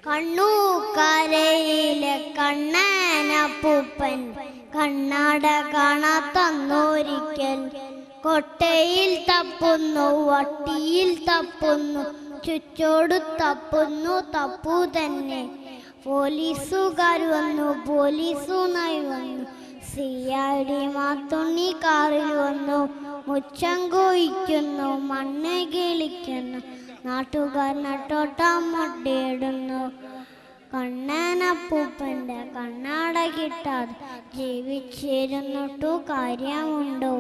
കണ്ണൂക്കരയിലെ കണ്ണനപ്പൂപ്പൻ കണ്ണാട കാണാത്തന്നൊരിക്കൽ കൊട്ടയിൽ തപ്പുന്നു, വട്ടിയിൽ തപ്പുന്നു, ചുറ്റോട് തപ്പുന്നു, തപ്പു തന്നെ. പോലീസുകാർ വന്നു, പോലീസുനായി വന്നു, CID മാത്തുണ്ണി കാറിൽ വന്നു. മുച്ചം കൊയ്ക്കുന്നു, മണ്ണ് കിളിക്കുന്നു, നാട്ടുകാർ നട്ടോട്ടം മുട്ടയിടുന്നു. കണ്ണനപ്പൂപ്പൻ്റെ കണ്ണാട കിട്ടാതെ ജീവിച്ചിരുന്നിട്ടു കാര്യമുണ്ടോ?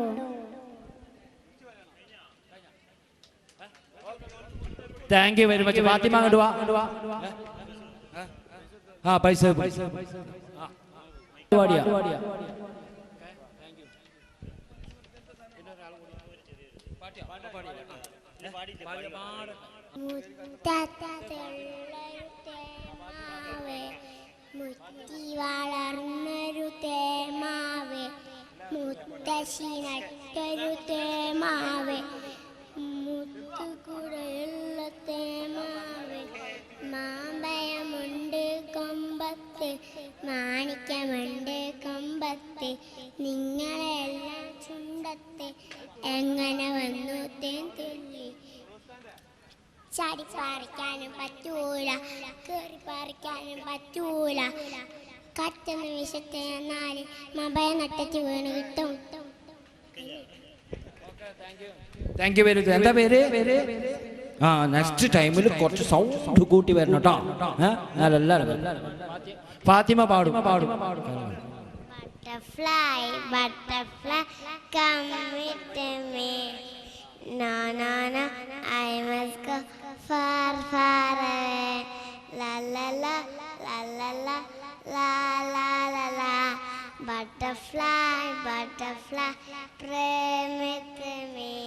Thank you very much. Fathima അങ്ങോട്ട് വാ. ആ പൈസ മുത്തി വളർന്നൊരു തേമാവേ, മുത്തശ്ശി നട്ടൊരു തേമാവേ, മുത്തുകുടയുള്ള തേമാവേ, മാമ്പഴമുണ്ട് കൊമ്പത്ത്, മാണിക്യമുണ്ട് കൊമ്പത്ത്, നിങ്ങളെല്ലാം ചുണ്ടത്ത്, എങ്ങനെ വന്നു തേൻ തുള്ളി. ചാടി പറിക്കാനും പറ്റൂല, കയറി പറിക്കാനും പറ്റൂല, കറ്റെന്ന് വിശത്തെ എന്നാല് മബയ നട്ടച്ച് വീണ് കിട്ടും. Thank you very much. എന്താ പേര്? ആ നെക്സ്റ്റ് ടൈമിൽ കുറച്ച് സൗണ്ട് കൂട്ടി വരണം കേട്ടോ. ഫാത്തിമ പാടും. Butterfly, butterfly, come with me. No, no, no, I must go far, far away. La, la, la, la, la, la, la, la, la, la. Butterfly, butterfly, pray with me.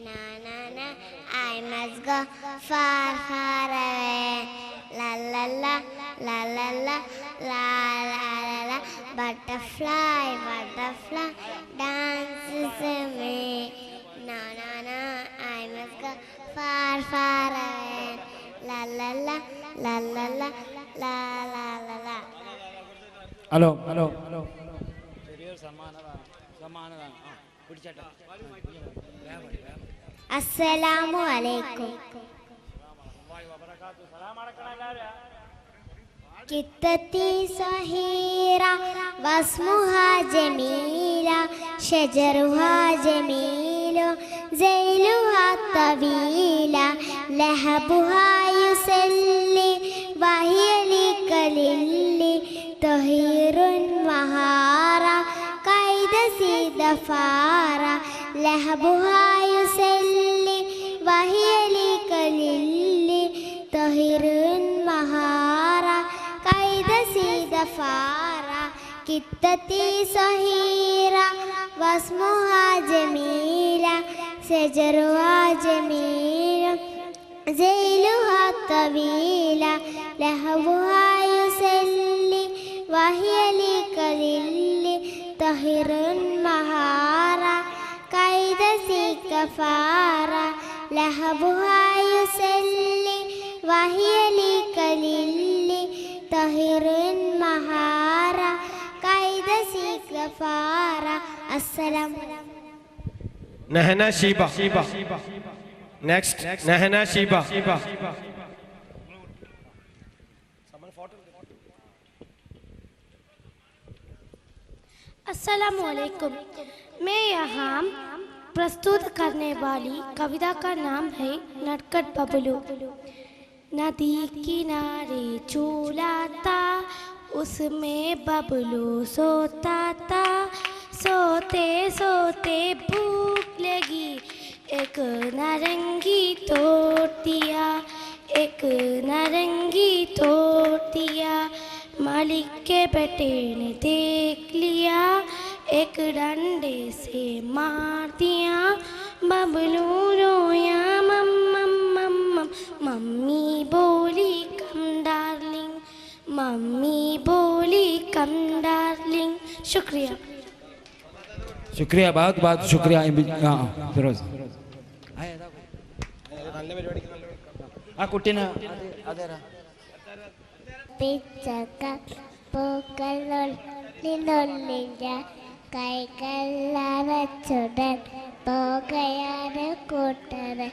No, no, no, I must go far, far away. La, la, la, la, la, la, la, la, la, la. Butterfly, butterfly, dance with me. No, no, no, I must go far, far away. La, la, la, la, la, la, la, la, la, la. Hello. അസ്സലാമു അലൈക്കും. കിത്തത്തി സഹീറ വസ്മുഹാ ജമീല ഷജറുഹാ ജമീലു സൈലുഹാ തവീല ലഹബുഹാ യുസല്ലി വഹിയ ലികലില്ലി തഹീറുൻ മഹാറ കൈദ സീദഫാറ ലഹബുഹാ യുസല്ലി വഹിയ ലികലില്ലി തഹീറുൻ മഹാറ കൈദ സീദഫാറ കിത്തത്തി സഹീറ വസ്മുഹാ ജമീല സജറുഹാ ജമീല സൈലുഹാ തവീല ലഹബുഹാ യുസല്ലി വഹിയ ലികലില്ലി തഹീറുൻ മഹാറ കൈദ സീദഫാറ ലഹബുഹാ യുസല്ലി വഹിയ ലികലില്ലി തഹീറുൻ മഹാറ കൈദ സീദഫാറ. അസ്സലാം. നഹന Sheeba. Next നഹന Sheeba. अस्सलामुअलैकुम. मैं यहाँ प्रस्तुत करने वाली कविता का नाम है नटखट बबलू. नदी किनारे चूल्हा था, उसमें बबलू सोता था, सोते सोते भूख लगी, एक नारंगी तोड़ दिया, एक नारंगी तोड़ दिया, मालिक के बेटे ने देख लिया, एक डंडे से मार दिया, बबलू रोया मम मम मम मम, मम्मी बोली कम डार्लिंग, मम्मी बोली कम डार्लिंग. शुक्रिया. ശുക്രിയ, बहुत ശുക്രിയ. ഫിറോസ് ആ കുട്ടീനെ പിച്ചക്ക പൂക്കളിലൊന്നില്ല കൈകളടച്ചുടൻ പോകയാണ് കൂട്ടര്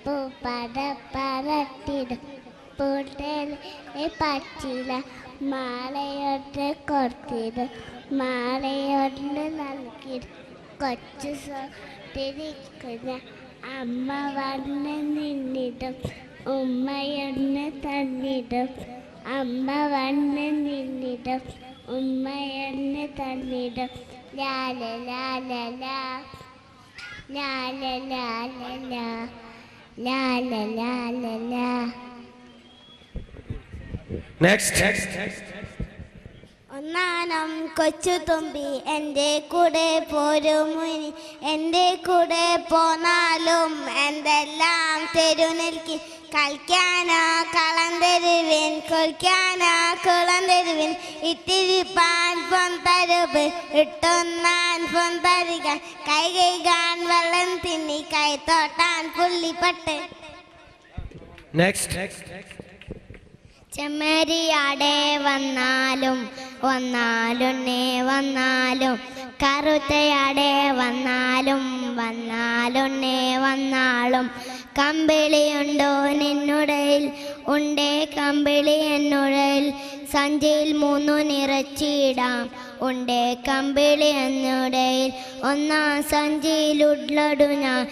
പൂപ്പട പറട്ടിടും പൂട്ടനെ പറ്റില്ല മാലയോട്ട് കൊടുത്തിടും മാലയോട്ട് നൽകിടും കൊച്ചു തിരിക്കുന്ന അമ്മ വന്ന് നിന്നിടും ഉമ്മയൊന്ന് തന്നിടും അമ്മ വന്ന് നിന്നിടും ഉമ്മയൊന്ന് തന്നിടും ലാല ലാല ലാല ലാല ലാല ലാല ലാ. നെക്സ്റ്റ്. ഒന്നാനം കൊച്ചു തുമ്പി എൻ്റെ കൂടെ പോരുമുനി എൻ്റെ കൂടെ പോന്നാലും എന്തെല്ലാം തെരുനിൽക്കി കളിക്കാനാ കളം തരുവിൻ കൊൽക്കാനാ കുളം തരുവിൻ ഇത്തിരിപ്പാൻ പൊൻ തരുവ് ഇട്ടൊന്നാൻ പൊൻ തരിക കൈ കൈകാൻ വെള്ളം തിന്നി കൈ തോട്ടാൻ പുള്ളിപ്പട്ട്. നെക്സ്റ്റ്. ചെമ്മരിയാടെ വന്നാലും വന്നാലുണ്ണേ വന്നാലും കറുത്തയാടെ വന്നാലും വന്നാലുണ്ണേ വന്നാളും കമ്പിളിയുണ്ടോ നിന്നുടയിൽ ഉണ്ടേ കമ്പിളി എന്നുടയിൽ സഞ്ചിയിൽ 3 നിറച്ചിടാം ഉണ്ടേ കമ്പിളി എന്നുടയിൽ ഒന്നാം സഞ്ചിയിലുള്ളടു ഞാൻ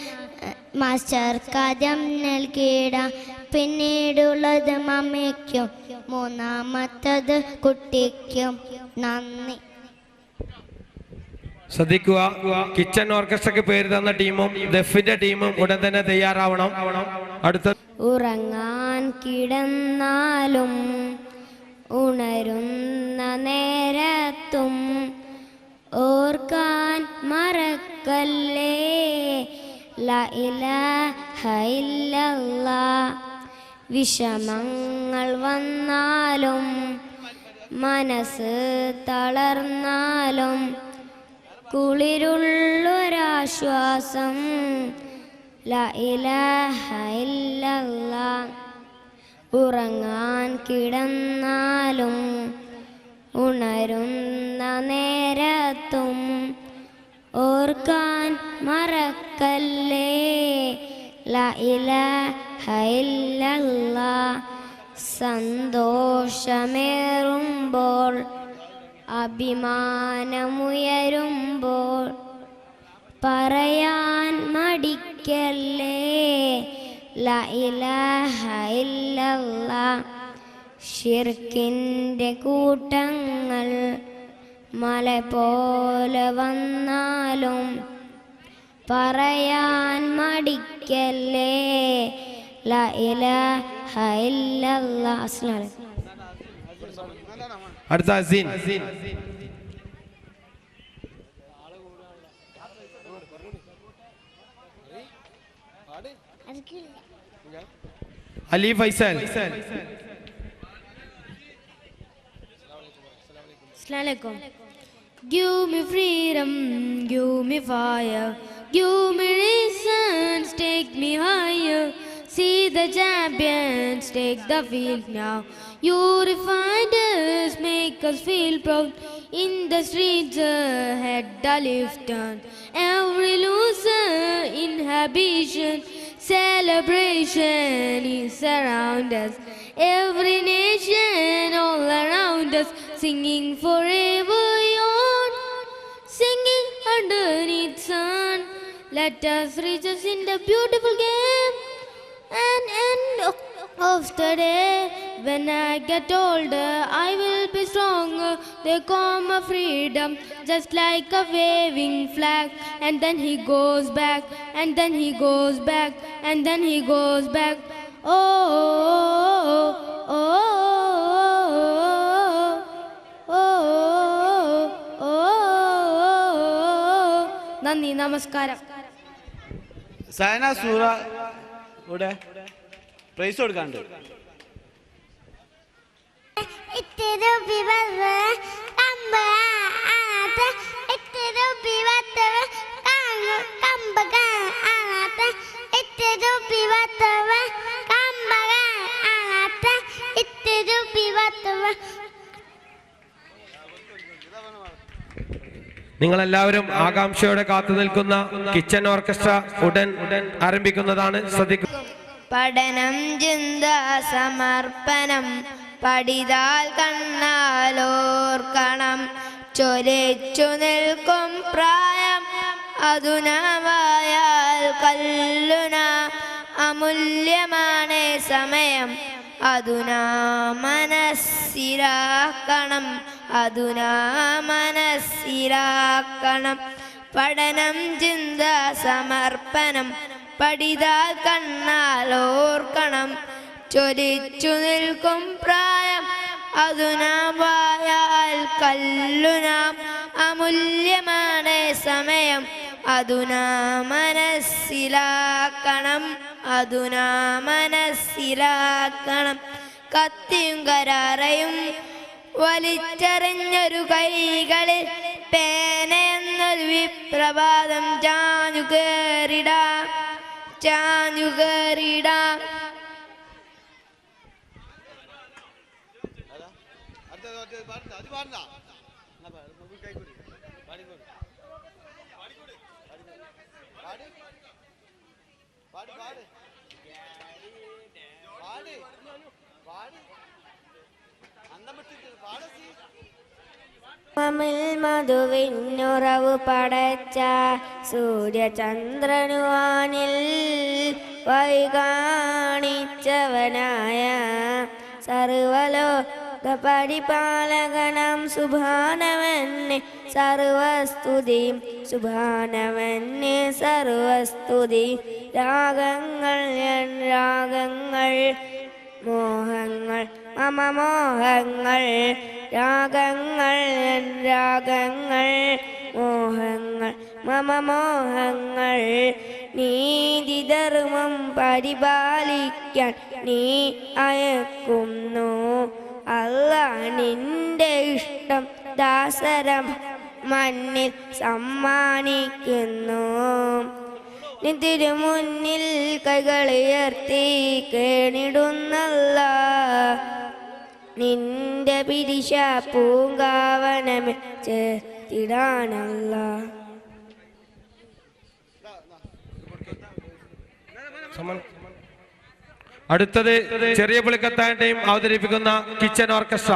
മാസ്റ്റർ കഥം നൽകിയിടാം പിന്നീടുള്ളത് മമ്മിക്കും 3-മത്തത് കുട്ടിക്കും. നന്ദി. ശ്രദ്ധിക്കുക, കിച്ചൺ ഓർക്കസ്ട്രയ്ക്ക് പേര് തന്ന ടീമും ദഫിന്റെ ടീമും ഉടൻ തന്നെ തയ്യാറാവണം. അടുത്ത. ഉറങ്ങാൻ കിടന്നാലും ഉണരുന്ന നേരത്തും ഓർക്കാൻ മറക്കല്ലേ ലാ ഇലാഹ ഇല്ലല്ലാഹ്. വിഷമങ്ങൾ വന്നാലും മനസ്സ് തളർന്നാലും കുളിരുള്ളൊരാശ്വാസം ലാ ഇലാഹ ഇല്ലല്ലാഹ്. ഉറങ്ങാൻ കിടന്നാലും ഉണരുന്ന നേരത്തും ഓർക്കാൻ മറക്കല്ലേ ലാ ഇലാഹ ഇല്ലല്ലാഹ്. സന്തോഷമേറുമ്പോൾ അഭിമാനമുയരുമ്പോൾ പറയാൻ മടിക്കല്ലേ ലാ ഇലാഹ ഇല്ലല്ലാഹ്. ശിർക്കിൻ്റെ കൂട്ടങ്ങൾ മല പോലെ വന്നാലും പറയാൻ മടിക്കല്ലേ ലാ ഇലാഹ ഇല്ലല്ലാഹ്. അസ്സലാമു അലൈക്കും. അടുത്ത Aseen. Ali Faisal. Assalamualaikum. Give me freedom, give me fire, give me reasons, take me higher. See the champions take the field now. You refined us, make us feel proud. In the streets ahead the lift on. Every loser inhibition, celebration is around us. Every nation all around us, singing forever young, singing underneath sun. Let us reach us in the beautiful game and end of the day. When I get older, I will be stronger. They call my freedom just like a waving flag. And then he goes back, and then he goes back, and then he goes back. Oh, oh, oh, oh, oh, oh. നന്ദി, നമസ്കാരം. സയന സൂറ ഇവിടെ price കൊടുക്കാണ്ട്. നിങ്ങളെല്ലാവരും ആകാംക്ഷയോടെ കാത്തു നിൽക്കുന്ന kitchen orchestra ഉടൻ ആരംഭിക്കുന്നതാണ്. ശ്രദ്ധിക്കുക. പഠനം ചിന്ത സമർപ്പണം പഠിതാൽ കണ്ണാലോർക്കണം ചൊലിച്ചു നിൽക്കും പ്രായം അതുനാവായാൽ കല്ലുന അമൂല്യമാണ് സമയം അതുനാ മനസ്സിലാക്കണം അതുനാ മനസ്സിലാക്കണം പഠനം ചിന്ത സമർപ്പണം പഠിതാൽ കണ്ണാലോർക്കണം ചൊലിച്ചു നിൽക്കും പ്രായം അതുനാവായാൽ കല്ലുനാം അമൂല്യമാണ് സമയം അതുനാ മനസ്സിലാക്കണം അതുനാ മനസ്സിലാക്കണം കത്തിയും കരാറയും വലിച്ചെറിഞ്ഞൊരു കൈകളിൽ പേന എന്നൊരു വിപ്രഭാതം ചാഞ്ഞുകേറിടാം ചാഞ്ഞുകേറിടാം മമിൽ മധുവിന്നുറവ് പടച്ച സൂര്യചന്ദ്രനുവാനിൽ വൈകാണിച്ചവനായ സർവലോക പരിപാലകനം സുബ്ഹാനവന്നെ സർവസ്തുതിയും സുബ്ഹാനവന്നെ സർവസ്തുതി രാഗങ്ങൾ രാഗങ്ങൾ മോഹങ്ങൾ മമ മോഹങ്ങൾ രാഗങ്ങൾ രാഗങ്ങൾ മോഹങ്ങൾ മമ മോഹങ്ങൾ നീതിധർമ്മം പരിപാലിക്കാൻ നീ അയക്കുന്നു അല്ലാഹ് നിന്റെ ഇഷ്ടം ദാസരം മണ്ണിൽ സമ്മാനിക്കുന്നു നിതിരു മുന്നിൽ കൈകളുയർത്തി കേണിടുന്നല്ല നിന്റെ പിരിശ പൂങ്കാവനമേ ചേർത്തിടാനല്ല. അടുത്തത് ചെറിയ പുളിക്കത്താൻ്റെയും അവതരിപ്പിക്കുന്ന കിച്ചൺ ഓർക്കസ്ട്ര.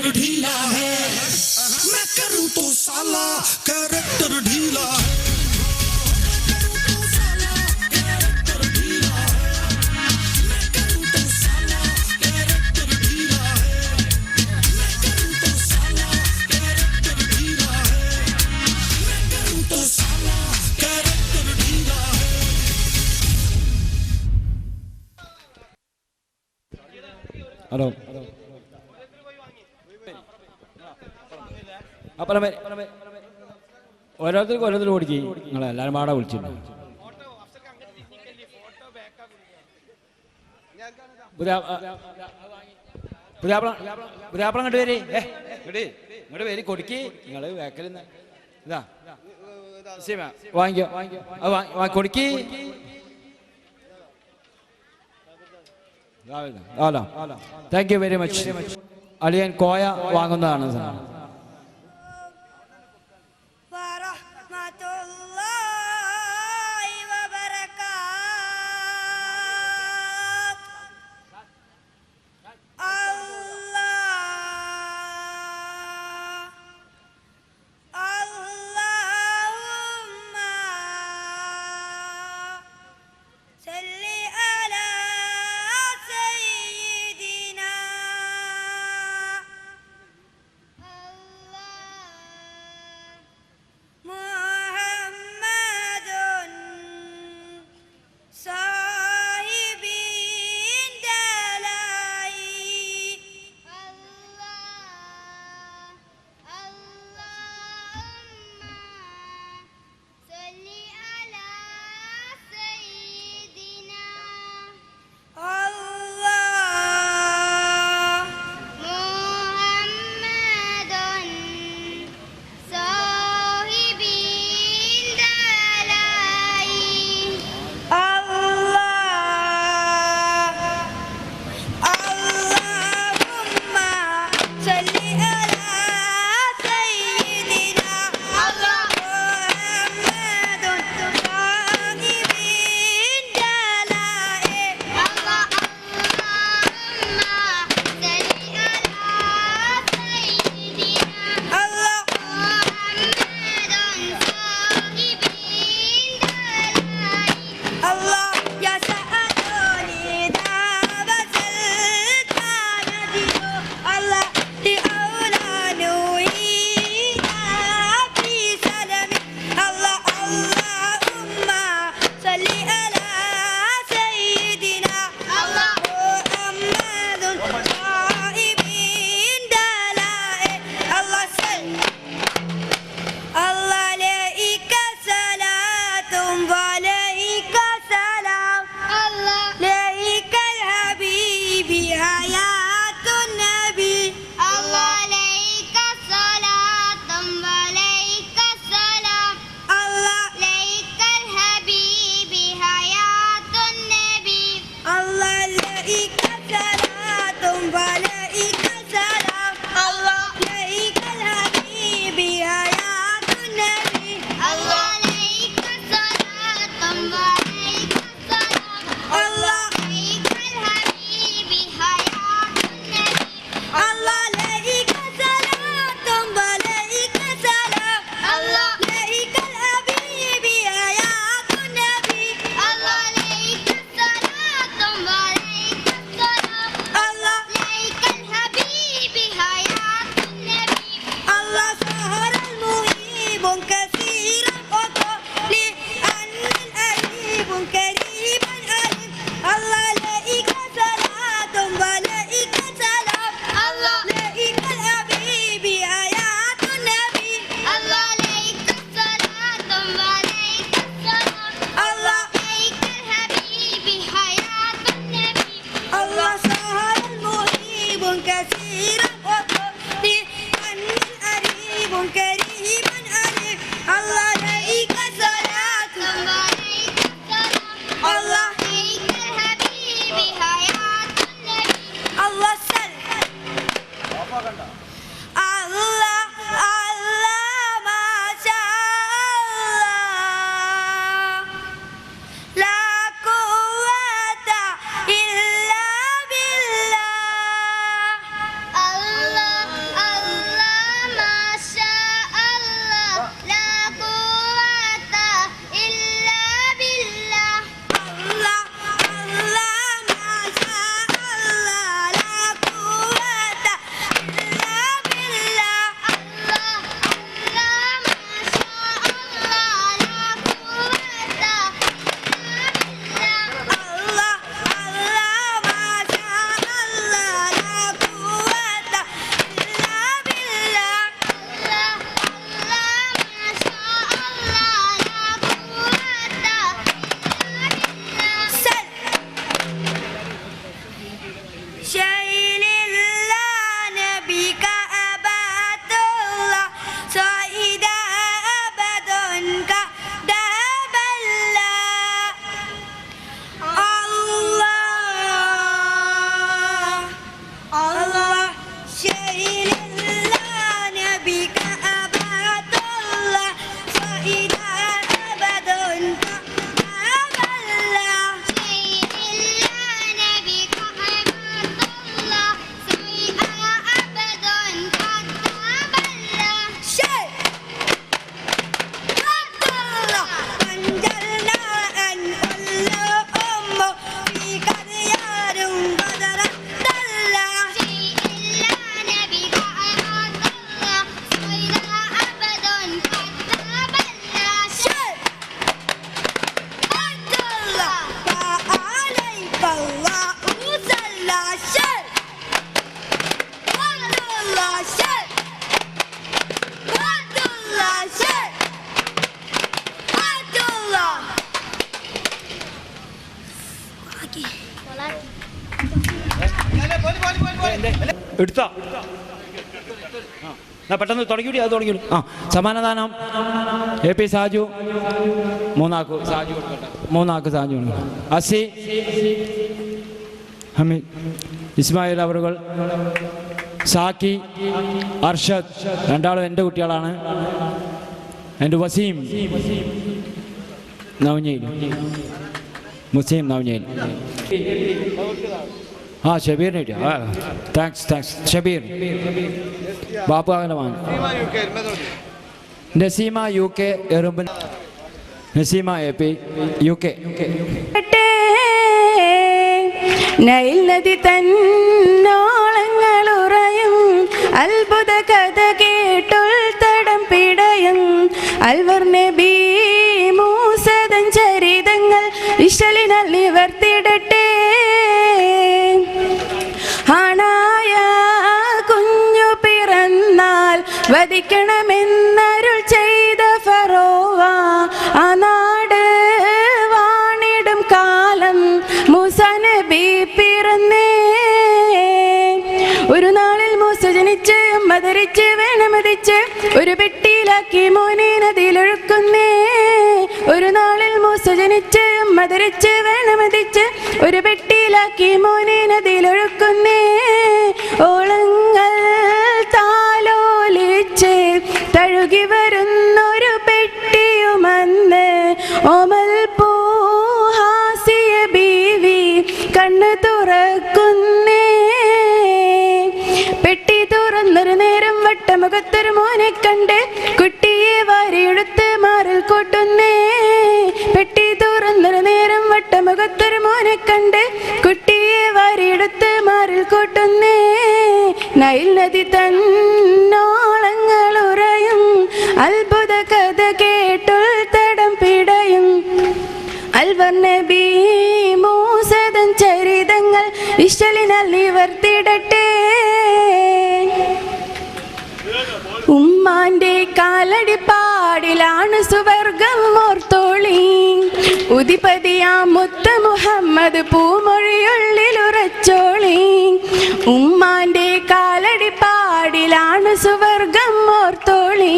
कैरेक्टर ढीला है, मैं करूं तो साला कैरेक्टर ढीला है। ഹലോ അപ്പുറം ഓരോരുത്തർക്ക് ഓടിക്കും. നിങ്ങൾ എല്ലാവരും പാടെ വിളിച്ചിട്ടുണ്ട്. പുതിയാപ്പളം കണ്ടു വരെ ഇങ്ങോട്ട് വരി കൊടുക്കി. നിങ്ങൾ വേക്കൽ ഇതാ വാങ്ങിക്കോ കൊടുക്കി. Thank you very much. അളിയൻ കോയ വാങ്ങുന്നതാണ് സാർ. എടുത്തോ പെട്ടെന്ന് തുടങ്ങിയിട്ട് അത് തുടങ്ങിയിട്ടു. സമ്മാനദാനം AP സാജു, മൂന്നാക്ക് സാജു കൊടുക്കട്ടെ, മൂന്നാക്ക് സാജു കൊടുക്കണം. അസി, ഹമീദ്, ഇസ്മായിൽ അവറുകൾ, സാക്കി, അർഷദ്, രണ്ടാളും എൻ്റെ കുട്ടികളാണ്. എൻ്റെ വസീം നവഞ്ഞയിൽ, മുസീം നവഞ്ഞയിൽ. ഷബീറിന് കിട്ടിയ താങ്ക്സ് ഷബീർ. ബാപ്പു അകലമാണ്. നസീമ UK എറുമ്പൻ, നസീമ AP UK. നൈൽ നദി തന്നോളങ്ങളുറയും അത്ഭുത കഥ കേട്ടുൾ തടം പിടയും അൽവർ നബി മൂസദൻ ചരിതങ്ങൾ ഇശലിനാൽ നിവർത്തിടട്ടെ. ആണായ കുഞ്ഞു പിറന്നാൽ വധിക്കണമെന്നരുൾ ചെയ്ത ഫറോവ ആ നാട് വാണിടും കാലം മൂസ നബി പിറന്നേ. ഒരു നാളിൽ മൂസ ജനിച്ച് മദരിച്ച് വേണമതിച്ച് ഒരു പെട്ടിയിലാക്കി മോനെ നദിയിലൊഴുക്കുന്നേ. ഒരു നാളിൽ മൂസ ജനിച്ച് മദരിച്ച് വേണമതിച്ച് ഒരു പെട്ടിയിലാക്കി മോനെ നദിയിലൊഴുക്കുന്നേ. ഓളങ്ങൾ താലോലിച്ച് തഴുകി വരുന്നൊരു പെട്ടിയുമന്ന് ഓമൽ പൂഹാസിയ ബീവി കണ്ണ് തുറക്കുന്നേ. പെട്ടി തുറന്നൊരു നേരം വട്ടമുഖത്തൊരു മോനെ കണ്ട് കുട്ടിയെ വാരിയെടുത്ത് മാറിൽ കൂട്ടുന്നേ. പെട്ടി തുറന്നൊരു നേരം വട്ടമുഖത്തൊരു മോനെ കണ്ട് കുട്ടിയെ വാരിയെടുത്ത് മാറിൽ കൂട്ടുന്നേ. നൈൽ നദി തന്നോളങ്ങളുറയും അത്ഭുത കഥ കേട്ടുൾ തടം പിടയും അൽവർ നബി മൂസദൻ ചരിതങ്ങൾ ഇശലിനാൽ നിവർത്തിടട്ടെ. ഉമ്മാന്റെ കാലടിപ്പാടിലാണ് സുവർഗം ഓർത്തോളി. ഉദിപതിയാ മുത്ത മുഹമ്മദ് പൂമൊഴിയുള്ളിൽ ഉറച്ചോളി. ഉമ്മാന്റെ കാലടിപ്പാടിലാണ് സുവർഗം ഓർത്തോളി.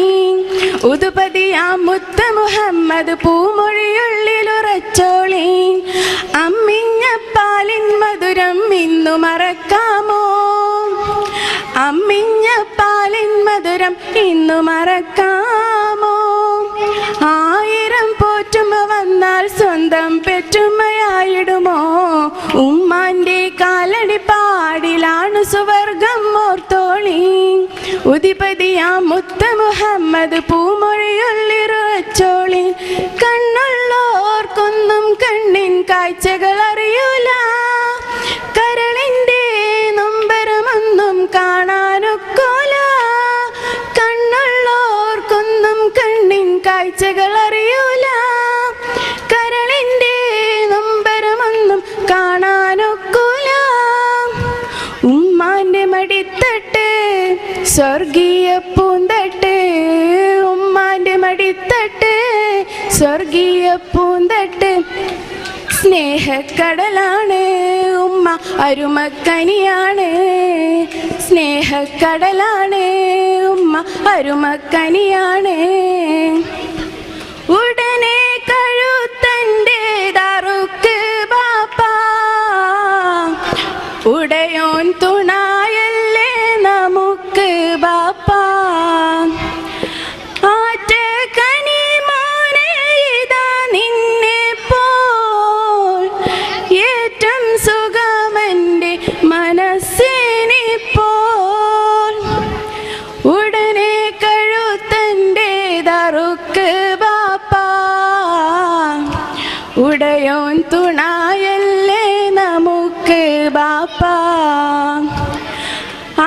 ഉദുപതിയാ മുത്ത മുഹമ്മദ് പൂമൊഴിയുള്ളിൽ ഉറച്ചോളി. അമ്മിഞ്ഞ പാലിൻ മധുരം ഇന്നു മറക്കാമോ? അമ്മിഞ്ഞ പാലിൻ മധുരം ഇന്നു മറക്കാമോ? 1000 പോറ്റുമ്പ വന്നാൽ സ്വന്തം പെറ്റുമ്മയായിടുമോ? ഉമ്മാന്റെ കാലടിപ്പാടിലാണ് സുവർഗം ഓർത്തോളി. ഉദിപതിയാ മുത്ത മുഹമ്മദ് പൂമൊഴിയുള്ളിറച്ചോളി. കണ്ണുള്ളോർക്കൊന്നും കണ്ണിൻ കാഴ്ചകൾ അറിയൂല. കരളിൻ്റെ നൊമ്പരമൊന്നും കാണാനൊക്കോല. കണ്ണുള്ളോർക്കൊന്നും കണ്ണിൻ കാഴ്ചകൾ അറിയൂല. കരളിൻ്റെ നൊമ്പരമൊന്നും കാണാനൊക്കൂല. ഉമ്മാന്റെ മടിത്തട്ട് സ്വർഗീയ പൂന്തട്ട്. ഉമ്മാന്റെ മടിത്തട്ട് സ്വർഗീയ പൂന്തട്ട്. സ്നേഹക്കടലാണ് ഉമ്മ അരുമക്കനിയാണ്. സ്നേഹക്കടലാണ് ഉമ്മ അരുമക്കനിയാണ്. ഉടനെ കഴുത്തൻ്റെ ദറുക്ക് ബാപ്പ ഉടയോൻ തുണായല്ലേ നമുക്ക് ബാപ്പ. മനസ്സിനിപ്പോൾ ഉടനെ കഴുത്തൻ്റെ ദറുക്ക് ബാപ്പ ഉടയോൻ തുണായല്ലേ നമുക്ക് ബാപ്പ.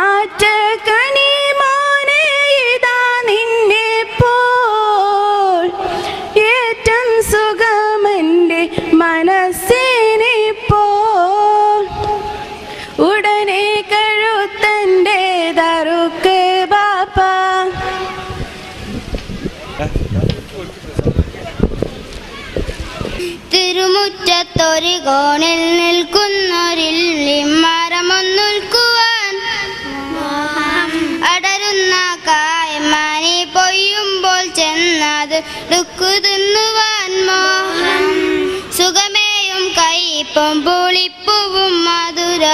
ആറ്റ കനി മോനെ ഇതാ നിന്നെ പോൽ ഏറ്റം സുഖമെൻ്റെ മനസ്സിനിപ്പോൾ ഉടനെ കഴുത്തൻ്റെ ദറുക്ക് ബാപ്പ. തിരുമുറ്റത്തൊരു കോണിൽ നിൽക്കുന്നൊരില്ലിമരമൊന്നു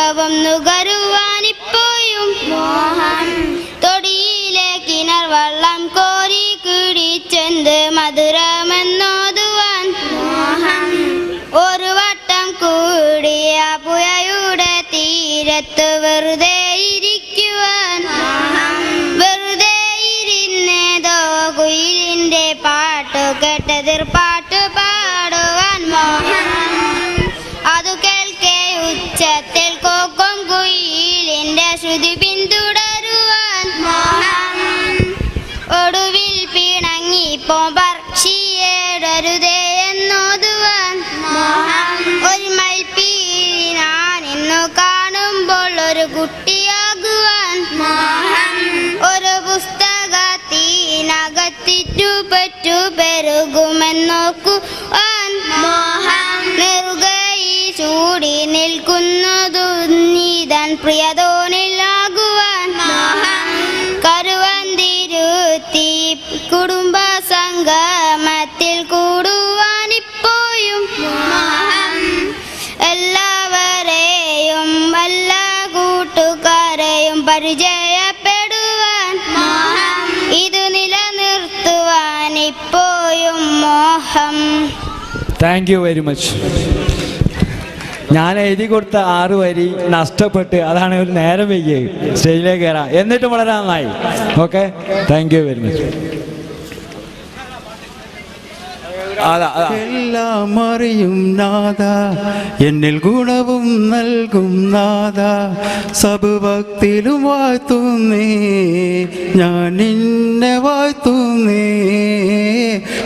ആർത്തവം നുകരുവാനിപ്പോയും മോഹം തൊടിയിലെ കിണർ വള്ളം കോരി കുടിച്ചെന്ത് മധുരമെന്നോതുവാൻ മോഹം ഒരു വട്ടം കൂടിയ പുഴയുടെ തീരത്ത് വെറുതെ ഇരിക്കുവാൻ വെറുതെ ഇരുന്നേതോ കുയിലിന്റെ പാട്ടു കേട്ടതിർ പാട്ട് പാടുവാൻ മോഹം അതു കേൾക്കെ ഉച്ചത്തിൽ കോക്കും കുയിലിന്റെ ശ്രുതി പിന്തുടരുവാൻ മോഹം ഒടുവിൽ പിണങ്ങിപ്പോ പക്ഷിയേടരുതേ എന്നോതുവാൻ മോഹം ഒരു മയിൽപ്പീലി ഞാൻ ഇന്നു കാണുമ്പോൾ ഒരു കുട്ടിയാകുവാൻ മോഹം ഒരു പുസ്തകത്തിനകത്തിറ്റു പറ്റു പെരുകുമെന്നോക്കുവാൻ മോഹം നെറുകയിൽ ചൂടി നിൽക്കുന്നതു നീതൻ പ്രിയതോനിലാകുവാൻ മോഹം കരുവന്തിരുത്തി കുടുംബ സംഗമത്തിൽ കൂടുവാനിപ്പോയും മോഹം എല്ലാവരെയും എല്ലാ കൂട്ടുകാരെയും പരിചയപ്പെടുവാൻ മോഹം ഇത് നിലനിർത്തുവാൻ ഇപ്പോഴും മോഹം. Thank you very much. ഞാൻ എഴുതി കൊടുത്ത 6 വരി നഷ്ടപ്പെട്ട് അതാണ് ഒരു നേരം വൈകിയത് സ്റ്റേജിലേക്ക് കയറാം. എന്നിട്ടും വളരെ നന്നായി. Okay, thank you very much. എല്ലാം അറിയും നാഥ, എന്നിൽ ഗുണവും നൽകും നാഥ, സബുഭക്തിയിലും വാഴ്ത്തുന്നേ ഞാൻ നിന്നെ വാഴ്ത്തുന്നേ,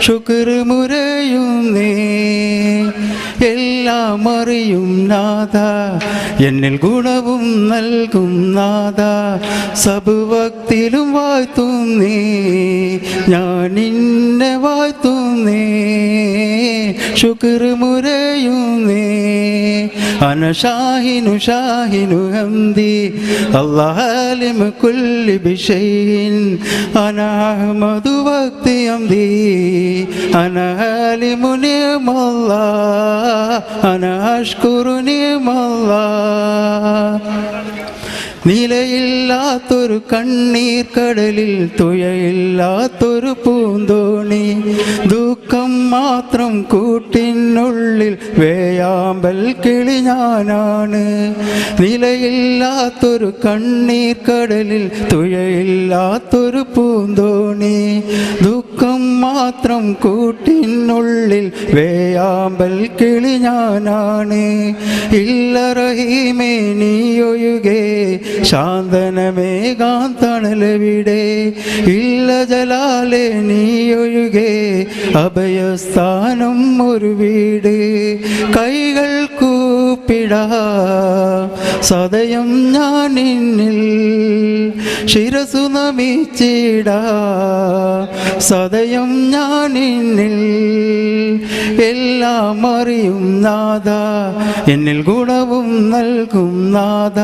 ശുക്ർ മുരയുന്നേ. എല്ലാം അറിയും നാഥ, എന്നിൽ ഗുണവും നൽകും നാഥ, സബുഭക്തിയിലും വാഴ്ത്തുന്നേ ഞാൻ നിന്നെ വാഴ്ത്തുന്നേ, ശുക്ർ മുരയുന്നേ. അന ഷാഹിനു ഷാഹിനു ഹംദി അല്ലാഹ് ആലിം കുല്ലി ബിശൈഇൻ, അന അഹ്മദു വഖ്തി ഹംദി അന ആലിമു നിഅമല്ലാഹ് അന അഷ്കുറു നിഅമല്ലാഹ്. നിലയില്ലാത്തൊരു കണ്ണീർ കടലിൽ തുഴയില്ലാത്തൊരു പൂന്തോണി, ദുഃഖം മാത്രം കൂട്ടിനുള്ളിൽ വേയാമ്പൽ കിളി ഞാനാണ്. നിലയില്ലാത്തൊരു കണ്ണീർ കടലിൽ തുഴയില്ലാത്തൊരു പൂന്തോണി, ദുഃഖം മാത്രം കൂട്ടിനുള്ളിൽ വേയാമ്പൽ കിളി ഞാനാണ്. ഇല്ല റഹീമേ നീയൊഴുകേ ശാന്തനമേകാന്തണലവിടെ, ഇല്ല ജലാലെ നീയൊഴുകേ അഭയസ്ഥാനം ഒരു വീട്. കൈകൾ കൂപ്പിടാ സദയം ഞാൻ നിന്നിൽ, ശിരസു നമിച്ചിടാ സദയം ഞാൻ നിന്നിൽ. എല്ലാം അറിയും നാഥ, എന്നിൽ ഗുണവും നൽകും നാഥ,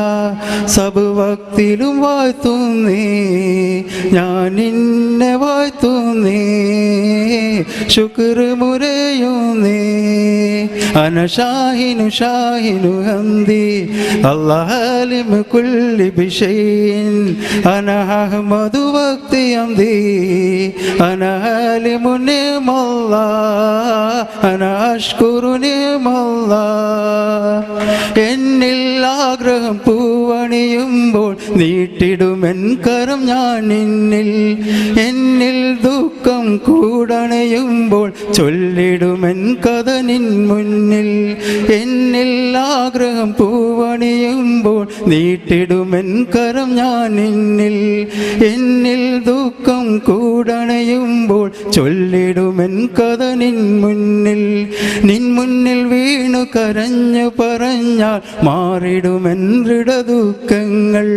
സബുഭക്തിയിലും വാഴ്ത്തുന്നേ ഞാൻ നിന്നെ വാഴ്ത്തുന്നേ, ശുക്ർ മുരയുന്നേ. അന ഷാഹിനു ഷാഹിനു ഹംദി അല്ലാഹ് ആലിം കുല്ലി ബിശൈഇൻ, അന അഹ്മദു വഖ്തി ഹംദി അന ആലിമു നിഅമല്ലാഹ് അന അഷ്കുറു നിഅമല്ലാഹ്. എന്നിൽ ആഗ്രഹം പൂവണിയുമ്പോൾ നീട്ടിടുമെൻ കരം ഞാൻ നിന്നിൽ, എന്നിൽ ദുഃഖം കൂടണയുമ്പോൾ ചൊല്ലിടുമെൻ കഥ നിൻ മുന്നിൽ. എന്നിൽ ആഗ്രഹം പൂവണിയുമ്പോൾ നീട്ടിടുമെൻ കരം ഞാൻ നിന്നിൽ, എന്നിൽ ദുഃഖം കൂടണയുമ്പോൾ ചൊല്ലിടുമെൻ കഥ നിൻ മുന്നിൽ. നിൻ മുന്നിൽ വീണു കരഞ്ഞു പറഞ്ഞാൽ മാറിടുമെൻ ദുഃഖങ്ങൾ,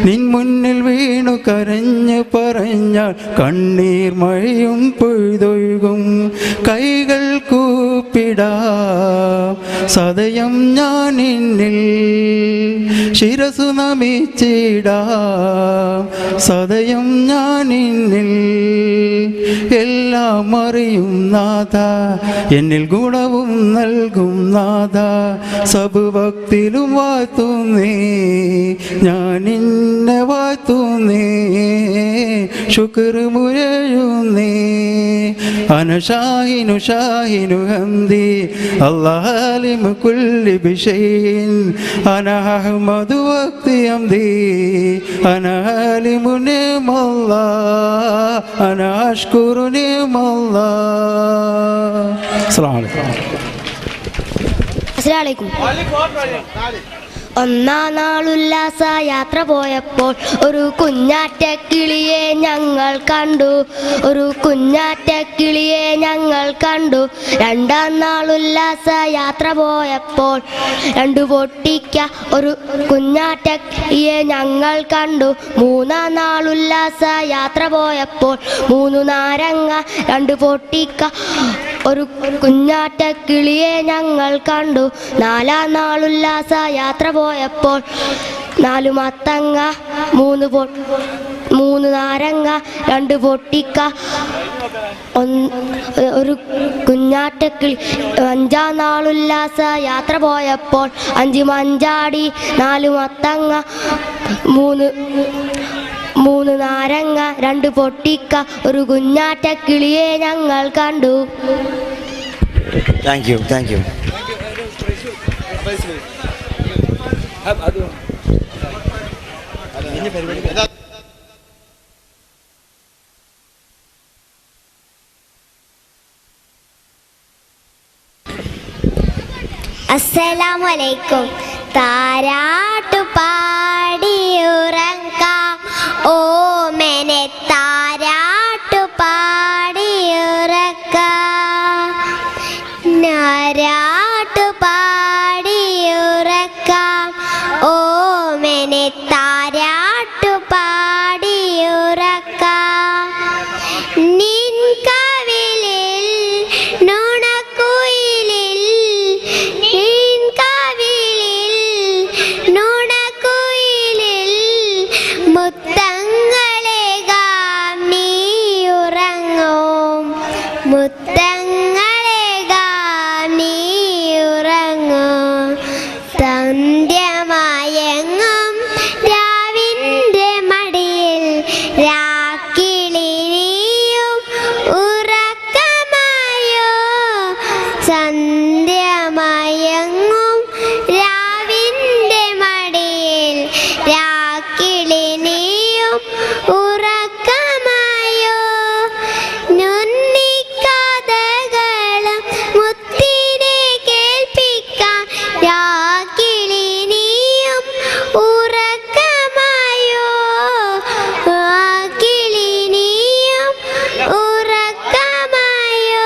നിൻ മുന്നിൽ വീണു കരഞ്ഞു പറഞ്ഞാൽ കണ്ണീർ മഴയും പൊയ്തൊഴുകും. കൈകൾ കൂപ്പിടാ സദയം ഞാൻ നിന്നിൽ, ശിരസു നമിച്ചിടാം സദയം ഞാൻ നിന്നിൽ എല്ലാം അറിയും നാഥ എന്നിൽ ഗുണവും നൽകും നാഥ സബുഭക്തിലും വാഴ്ത്തുന്നേ ഞാൻ നിന്നെ വാഴ്ത്തുന്നേ ശുക്ർ മുരഴുന്നേ അനശാഹിനു ഷാഹിനു ഹംദി അല്ലാലിമു കുല്ലി ബിശൈൻ അന അഹ്മദു വഖ്തി ഹംദി അന ആലിമു നിഅമല്ലാഹ് അന അഷ്കുറു നിഅമല്ലാഹ്. അസ്സലാമു അലൈക്കും. ഒന്നാം നാളുല്ലാസ യാത്ര പോയപ്പോൾ ഒരു കുഞ്ഞാറ്റക്കിളിയെ ഞങ്ങൾ കണ്ടു. ഒരു കുഞ്ഞാറ്റക്കിളിയെ ഞങ്ങൾ കണ്ടു. രണ്ടാം നാളുല്ലാസ യാത്ര പോയപ്പോൾ രണ്ടു പൊട്ടിക്ക ഒരു കുഞ്ഞാറ്റക്കിളിയെ ഞങ്ങൾ കണ്ടു. മൂന്നാം നാളുല്ലാസ യാത്ര പോയപ്പോൾ മൂന്നു നാരങ്ങ രണ്ടു പൊട്ടിക്ക ഒരു കുഞ്ഞാറ്റക്കിളിയെ ഞങ്ങൾ കണ്ടു. നാലാം നാളുല്ലാസ യാത്ര പോയപ്പോൾ നാലു മത്തങ്ങ മൂന്ന് നാരങ്ങ രണ്ട് പൊട്ടിക്ക ഒരു കുഞ്ഞാറ്റക്കിളി. അഞ്ചാം നാളുല്ലാസ യാത്ര പോയപ്പോൾ 5 മഞ്ചാടി 4 മത്തങ്ങ മൂന്ന് നാരങ്ങ 2 പൊട്ടിക്ക ഒരു കുഞ്ഞാറ്റക്കിളിയെ ഞങ്ങൾ കണ്ടു. Thank you. അസ്സലാമലൈക്കും. താരാട്ടു പാടിയുറങ്ങാം ഓമനെ താരാട്ടു പാടിയുറക്കാം. നാരാട്ടു പാടിയുറക്കാം ഓമനെ താരാട്ടു പാടിയുറക്കാം. നിൻ കവിളിൽ നുണക്കുയിലിൽ നിൻ കവിളിൽ നുണക്കുയിലിൽ മുത്തങ്ങളേകാം നീ ഉറങ്ങും. മുത്തങ്ങളേകാം നീ ഉറങ്ങും. സന്ധ്യമയങ്ങും രാവിൻ്റെ മടിയിൽ രാക്കിളിനിയും ഉറക്കമായോ. സന്ധ്യമയങ്ങും രാവിൻ്റെ മടിയിൽ രാക്കിളിനിയും ഉറക്കമായോ. നുന്നിക്കഥകളും മുത്തിനെ കേൾപ്പിക്കാൻ രാക്കിളിനിയും ഉറക്കമായോ. രാക്കിളിനിയും ഉറക്കമായോ.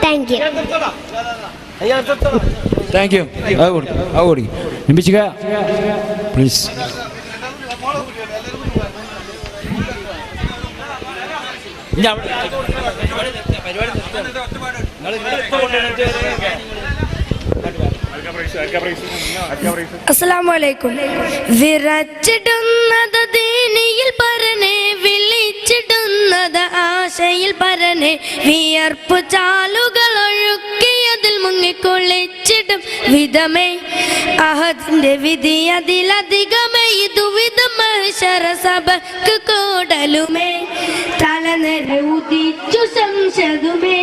Thank you. Thank you. ഓടി നിമിഷിക പ്ലീസ്. അസ്സലാമലൈക്കും. വിറച്ചിടുന്നത് ദീനിയിൽ പരനെ വിളിച്ചിടുന്നത് ആശയിൽ പരനെ വിയർപ്പു ചാലുകൾ ഒഴുക്കിയതിൽ മുങ്ങിക്കൊള്ളിച്ചിടും വിധമേ അഹദിന്റെ വിധി അതിലധികമേ ഇതുവിധം ശരസഭക്ക് കൂടലുമേ തലനിര ഉദിച്ചു സംശതുമേ.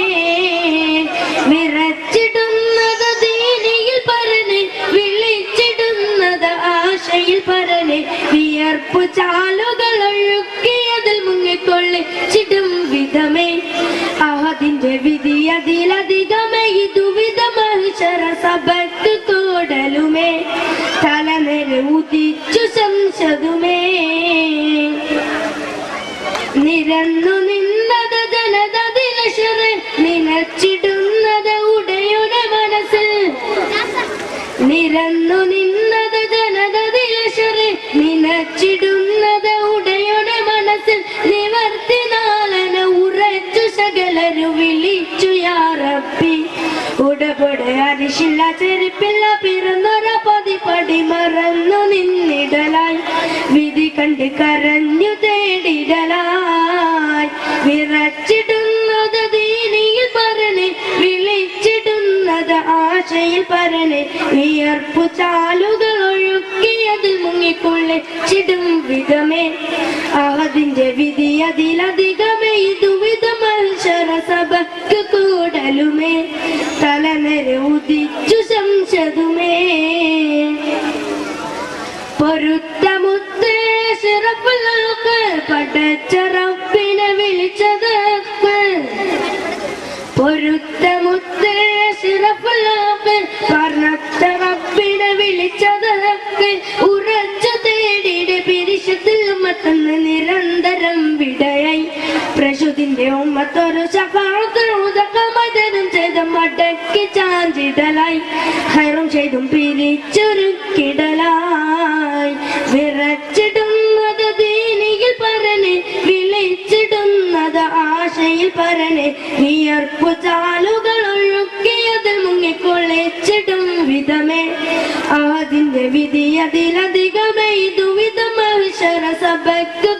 വിറച്ചിടുന്നത് ദീനിയിൽ പരനെ വിളിച്ചിടുന്നത് ആശയിൽ പരനെ വിയർപ്പു ചാലുകൾ ഒഴുക്കിയതിൽ മുങ്ങിക്കൊള്ളിച്ചിടും വിധമേ അഹദിന്റെ വിധി അതിലധികമേ ഇതുവിധമഹ്ശരസഭക്ക് കൂടലുമേ തലനിര ഉദിച്ചു സംശതുമേ. നിരന്നു നിന്നത് ജനത ദിനശറ് നിലച്ചിടുന്നത് ഉടയുടെ മനസ്സിൽ. നിരന്നു നിന്നത് ജനത ദിനശറ് നിലച്ചിടുന്നത് ഉടയുടെ മനസ്സിൽ. നിവർത്തി നാളന ഉറച്ചു സകലരു വിളിച്ചു യാ റബ്ബി. ഉടപൊടെ അരിശില്ല ചെരുപ്പില്ല പിറന്നൊര പതിപ്പടി മറന്നു നിന്ന കണ്ട് കരഞ്ഞു തേടിടലായി വിറച്ചിടുന്നത് ദീനിയിൽ പറഞ്ഞ് വിളിച്ചിടുന്നത് ആശയിൽ പറഞ്ഞ് വിയർപ്പു ചാലുകൾ ഒഴുക്കിയത് മുങ്ങിക്കൊള്ളിച്ചിടും വിധമേ അതിന്റെ വിധി അതിലധികമേ ഇതുവിധ മത്സര സഭക്ക് കൂടലുമേ തലനെര ഉദിച്ചു സംശതുമേ പൊരുത്തമുത്തേ സിറപ്പുകൾക്ക് പടച്ച റബ്ബിനെ വിളിച്ചതൊക്കെ പൊരുത്തമുത്തേ സിറപ്പുകൾക്ക് പറഞ്ഞ റബ്ബിനെ വിളിച്ചതൊക്കെ ഉറച്ചു തേടിയുടെ പിരിശത്തിൽ ഉമ്മത്തന്ന് നിരന്തരം വിടയായി പ്രശുദിന്റെ ഉമ്മത്തൊരു ശകാതരും ചെയ്ത മടക്കി ചാഞ്ചിടലായി ഹൈറും ചെയ്തും പിരിച്ചൊരുക്കിടലായി വിറച്ചിടുന്നത് ദീനിയിൽ പറഞ്ഞ് വിളിച്ചിടുന്നത് ആശയിൽ പറഞ്ഞ് വിയർപ്പു ചാലുകൾ ഒഴുക്കിയത് മുങ്ങിക്കൊള്ളിച്ചിടും വിധമേ അതിന്റെ വിധി അതിലധികമേ ഇതുവിധം മനുഷ്യര സഭയ്ക്ക്